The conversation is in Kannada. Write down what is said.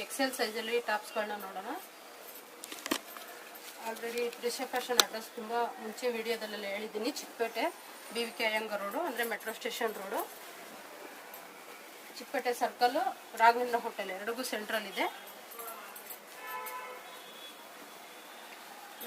ಎಕ್ಸೆಲ್ ಸೈಜಲ್ಲಿ ಟಾಪ್ಸ್ಗಳನ್ನ ನೋಡೋಣ. ಆಲ್ರೆಡಿ ತ್ರಿಷಾ ಫ್ಯಾಷನ್ ಅಡ್ರೆಸ್ ತುಂಬ ಮುಂಚೆ ವಿಡಿಯೋದಲ್ಲೆಲ್ಲ ಹೇಳಿದ್ದೀನಿ. ಚಿಕ್ಕಪೇಟೆ BVK ಅಯ್ಯಂಗಾರ್ ರೋಡು, ಅಂದರೆ metro station road, Chickpet circle, Raghavendra hotel ಎರಡಿಗೂ ಸೆಂಟ್ರಲ್ ಇದೆ.